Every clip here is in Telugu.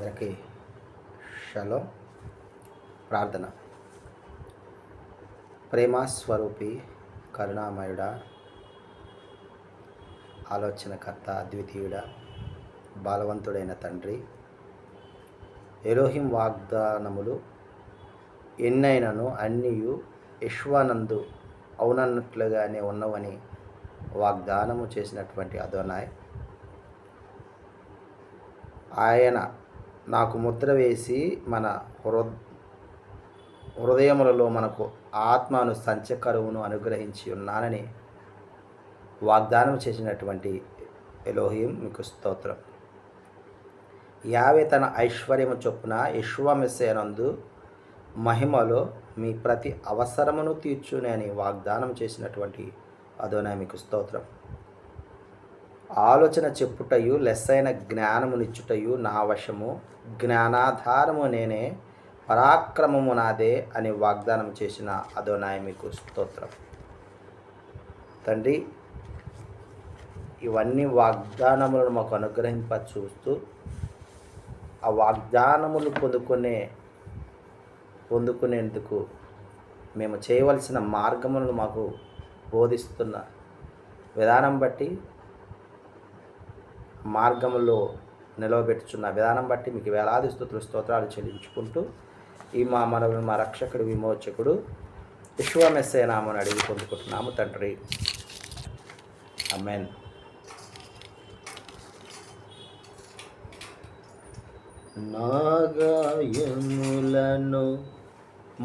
అందరికీ షలోం. ప్రార్థన. ప్రేమస్వరూపి, కరుణామయుడ, ఆలోచనకర్త, అద్వితీయుడ, బలవంతుడైన తండ్రి, ఎలోహిం వాగ్దానములు ఎన్నైనను అన్నియు యెహోవానందు అవునన్నట్లుగానే ఉన్నవని వాగ్దానము చేసినటువంటి అదోనాయ్, ఆయన నాకు ముద్ర వేసి మన హృదయములలో మనకు ఆత్మను సంచకరువును అనుగ్రహించి ఉన్నానని వాగ్దానం చేసినటువంటి ఎలోహిం మీకు స్తోత్రం. యావే తన ఐశ్వర్యము చొప్పున యెహోవా మెస్సీయనందు మహిమలో మీ ప్రతి అవసరమును తీర్చునే అని వాగ్దానం చేసినటువంటి అదోనాయ్ మీకు స్తోత్రం. ఆలోచన చెప్పుటయు లెస్సైన జ్ఞానమునిచ్చుటయు నా వశము, జ్ఞానాధారము నేనే, పరాక్రమము నాదే అని వాగ్దానం చేసిన అదోనాయ్ మీకు స్తోత్రం. తండ్రి, ఇవన్నీ వాగ్దానములను మాకు అనుగ్రహింప చూస్తూ ఆ వాగ్దానములు పొందుకునేందుకు మేము చేయవలసిన మార్గములను మాకు బోధిస్తున్న విధానం బట్టి, మార్గంలో నిలవబెట్టుచున్న విధానం బట్టి మీకు వేలాది స్తుతులు స్తోత్రాలు చెల్లించుకుంటూ ఈ మా రక్షకుడు, విమోచకుడు యెహోవా మెస్సీయ నామమున అడిగి పొందుకుంటున్నాము తండ్రి. ఆమేన్. నాగాయములను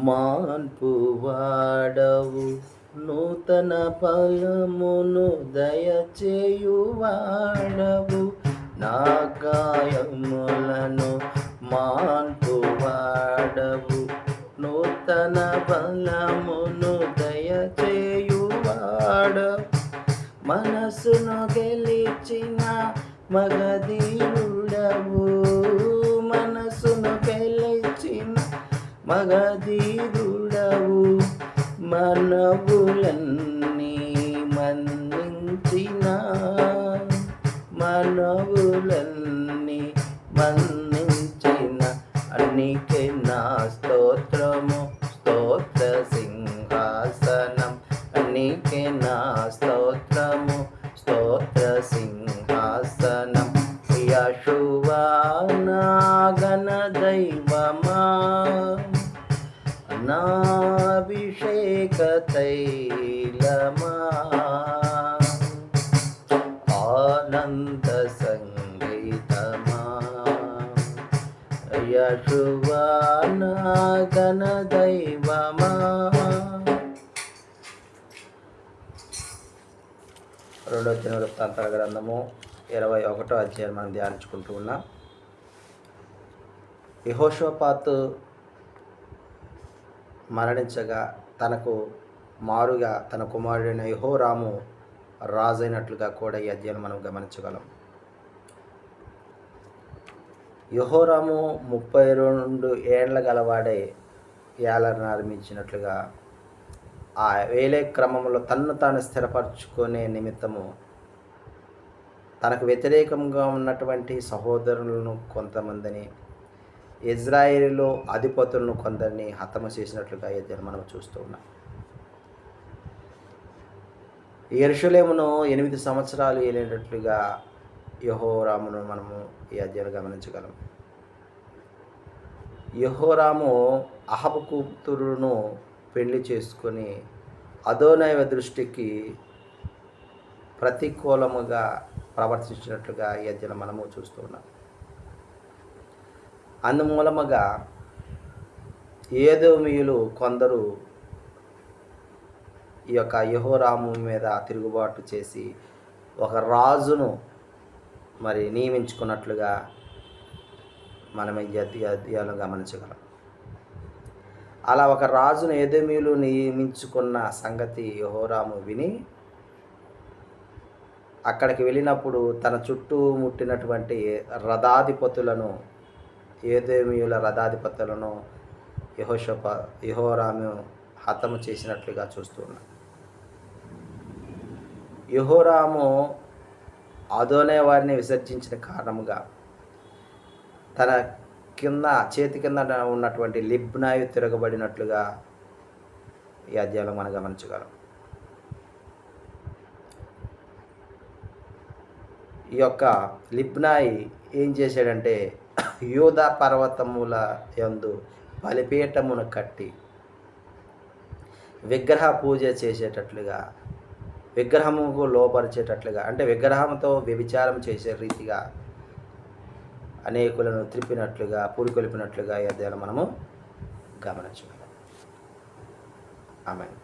మాన్పు వాడవు, నూతన ఫలమును దయచేయువాడవు. నా గాయములను మాన్పు వాడవు, నూతన ఫలమును దయచేయువాడవు. మనసును గెలిచిన మగధీరుడవు, మనసును గెలిచిన మగధీరుడవు. మనవులన్నీ మన్నించిన అన్నికే నా స్తోత్రము, స్తోత్ర సింహాసనం. అన్నికే నా స్తోత్రము, స్తోత్ర సింహాసనం. యెహోవా నా ఘన దైవమా, నాభిషేక తైలమా, ఆనంద సంగీతమా. యెహోవా నా ఘన దైవమా. 2వ దినవృత్తాంతాల గ్రంథము 21వ అధ్యాయం మనం ధ్యానించుకుంటూ ఉన్నాం. యెహోషాపాతు మరణించగా తనకు మారుగా తన కుమారుడైన యెహోరాము రాజైనట్లుగా కూడా ఈ అధ్యాయం మనం గమనించగలం. యెహోరాము 32 ఏండ్ల గలవాడై ఏలన ఆరంభించినట్లుగా ఆ వేలే క్రమంలో తన్ను తాను స్థిరపరచుకునే నిమిత్తము తనకు వ్యతిరేకంగా ఉన్నటువంటి సహోదరులను కొంతమందిని, ఇజ్రాయేలులో అధిపతులను కొందరిని హతము చేసినట్లుగా ఇద్దరు మనం చూస్తూ ఉన్నాం. యెరూషలేమును 8 సంవత్సరాలు ఏలినట్లుగా యెహోరామును మనము ఈ అధ్యాయంలో గమనించగలం. యెహోరాము అహబు కూతురును పెళ్లి చేసుకొని అదోనాయ్ దృష్టికి ప్రతికూలముగా ప్రవర్తించినట్లుగా ఈ అధ్యాయం మనము చూస్తూ ఉన్నాం. అందుమూలముగా ఏదోమీయులు కొందరు ఈ యొక్క యెహోరాము మీద తిరుగుబాటు చేసి ఒక రాజును నియమించుకున్నట్లుగా మనం ఈ అధ్యాయంలో గమనించగలం. అలా ఒక రాజును ఏదోమీయులు నియమించుకున్న సంగతి యెహోరాము విని అక్కడికి వెళ్ళినప్పుడు తన చుట్టూ ముట్టినటువంటి ఏదోమీయుల రథాధిపతులను యెహోరాము హతము చేసినట్లుగా చూస్తున్నాం. యెహోరాము అదోనాయ్ వారిని విసర్జించిన కారణముగా తన కింద చేతి కింద ఉన్నటువంటి లిబ్నాయు తిరగబడినట్లుగా ఈ అధ్యాయంలో మనం గమనించగలం. ఈ యొక్క లిబ్నాయి ఏం చేశాడంటే యూదా పర్వతముల యందు బలిపీఠమును కట్టి విగ్రహ పూజ చేసేటట్లుగా, విగ్రహముకు లోపరిచేటట్లుగా, అంటే విగ్రహంతో వ్యభిచారం చేసే రీతిగా అనేకులను త్రిప్పినట్లుగా, పూరికొల్పినట్లుగా ఈ అధ్యాయంలో మనము గమనించగలం. ఆమేన్.